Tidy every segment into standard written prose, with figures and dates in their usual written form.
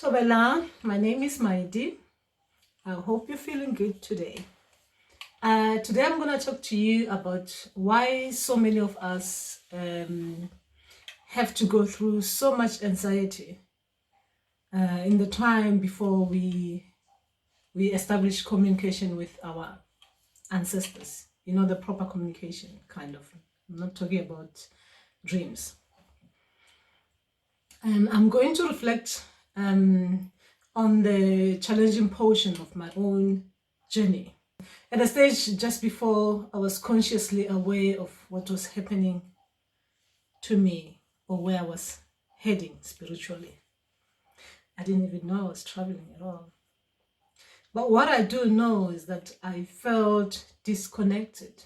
Tobela, my name is Maidi. I hope you're feeling good today. Today I'm going to talk to you about why so many of us have to go through so much anxiety in the time before we establish communication with our ancestors. You know, the proper communication, kind of. I'm not talking about dreams. I'm going to reflect on the challenging portion of my own journey. At a stage just before I was consciously aware of what was happening to me or where I was heading spiritually. I didn't even know I was traveling at all. But what I do know is that I felt disconnected.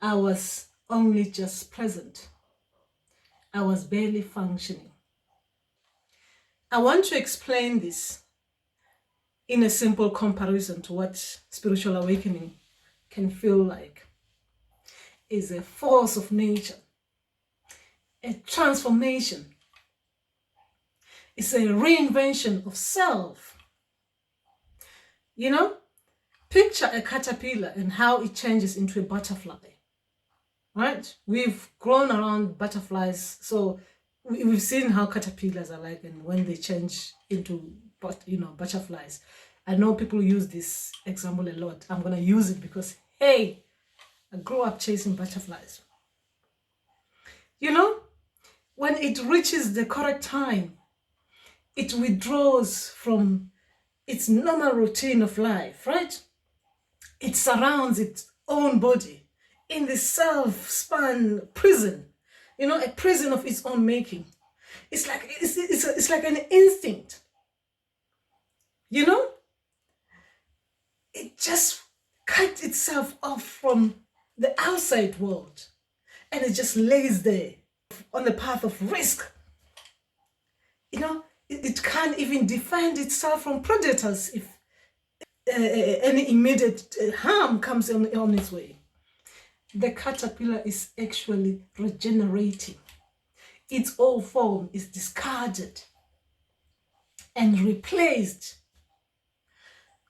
I was only just present. I was barely functioning. I want to explain this in a simple comparison to what spiritual awakening can feel like. It's a force of nature, a transformation. It's a reinvention of self. You know, picture a caterpillar and how it changes into a butterfly, right? We've grown around butterflies, so we've seen how caterpillars are like and when they change into butterflies. I know people use this example a lot. I'm going to use it because, hey, I grew up chasing butterflies. You know, when it reaches the correct time, it withdraws from its normal routine of life, right? It surrounds its own body in the self-spun prison, you know, a prison of its own making. It's like an instinct, you know? It just cuts itself off from the outside world and it just lays there on the path of risk. You know, it can't even defend itself from predators if any immediate harm comes on its way. The caterpillar is actually regenerating. Its old form is discarded and replaced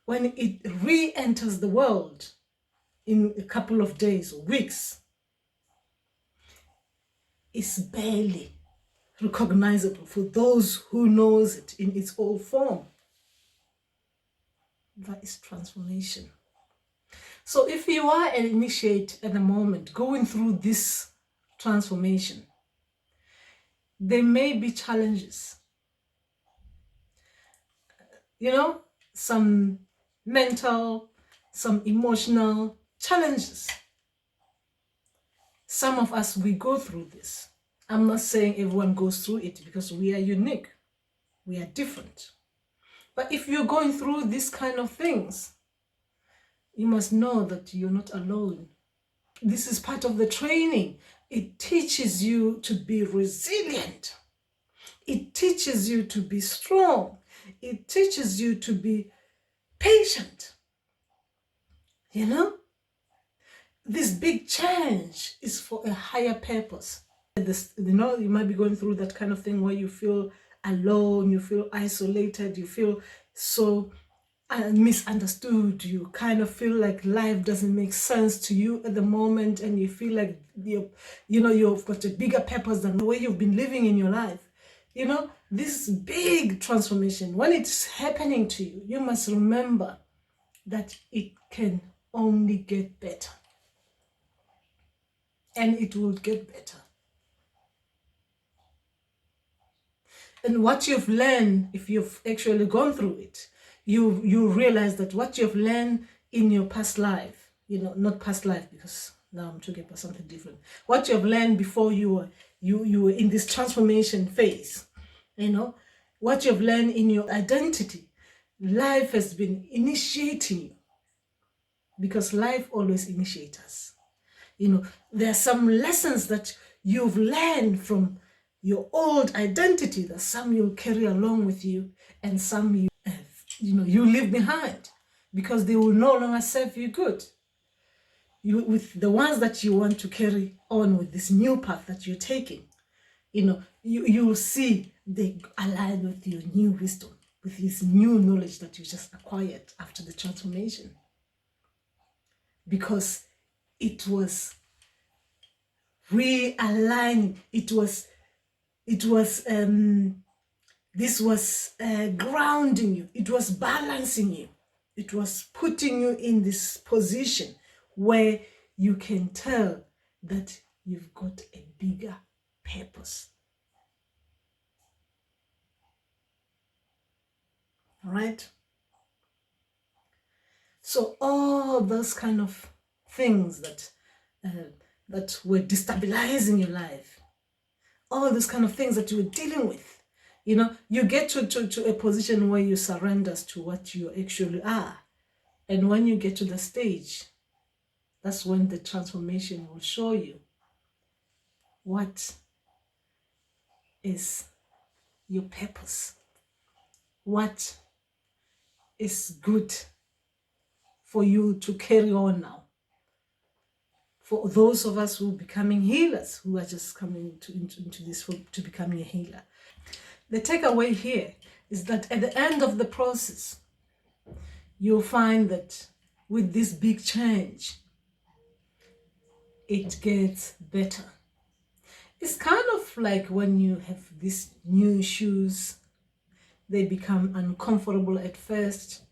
when it re-enters the world in a couple of days or weeks. It's barely recognizable for those who knows it in its old form. That is transformation. So if you are an initiate at the moment going through this transformation, there may be challenges. You know, some mental, some emotional challenges. Some of us, we go through this. I'm not saying everyone goes through it because we are unique. We are different. But if you're going through these kind of things, you must know that you're not alone. This is part of the training. It teaches you to be resilient. It teaches you to be strong. It teaches you to be patient. You know? This big change is for a higher purpose. You might be going through that kind of thing where you feel alone, you feel isolated, you feel so misunderstood, you kind of feel like life doesn't make sense to you at the moment, and you feel like you've got a bigger purpose than the way you've been living in your life. You know, this big transformation, when it's happening to you, you must remember that it can only get better. And it will get better. And what you've learned, if you've actually gone through it, you realize that what you've learned in your past life, not past life, because now I'm talking about something different. What you've learned before you were in this transformation phase, what you've learned in your identity, life has been initiating you, because life always initiates us. There are some lessons that you've learned from your old identity that some you'll carry along with you and some you leave behind because they will no longer serve you good. With the ones that you want to carry on with this new path that you're taking, you will see they align with your new wisdom, with this new knowledge that you just acquired after the transformation. Because it was realigning, this was grounding you, it was balancing you, it was putting you in this position where you can tell that you've got a bigger purpose. All right? So all those kind of things that were destabilizing your life, all those kind of things that you were dealing with, you get to a position where you surrender to what you actually are. And when you get to the stage, that's when the transformation will show you what is your purpose, what is good for you to carry on now. For those of us who are becoming healers, who are just coming into this to becoming a healer. The takeaway here is that at the end of the process, you'll find that with this big change, it gets better. It's kind of like when you have these new shoes, they become uncomfortable at first.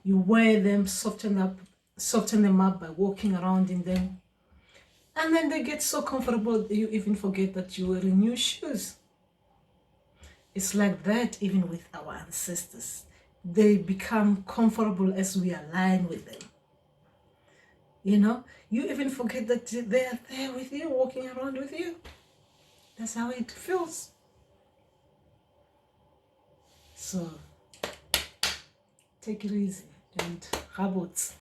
You wear them, soften them up by walking around in them. And then they get so comfortable that you even forget that you're wearing new shoes. It's like that even with our ancestors. They become comfortable as we align with them. You even forget that they are there with you, walking around with you. That's how it feels. So, take it easy and habits.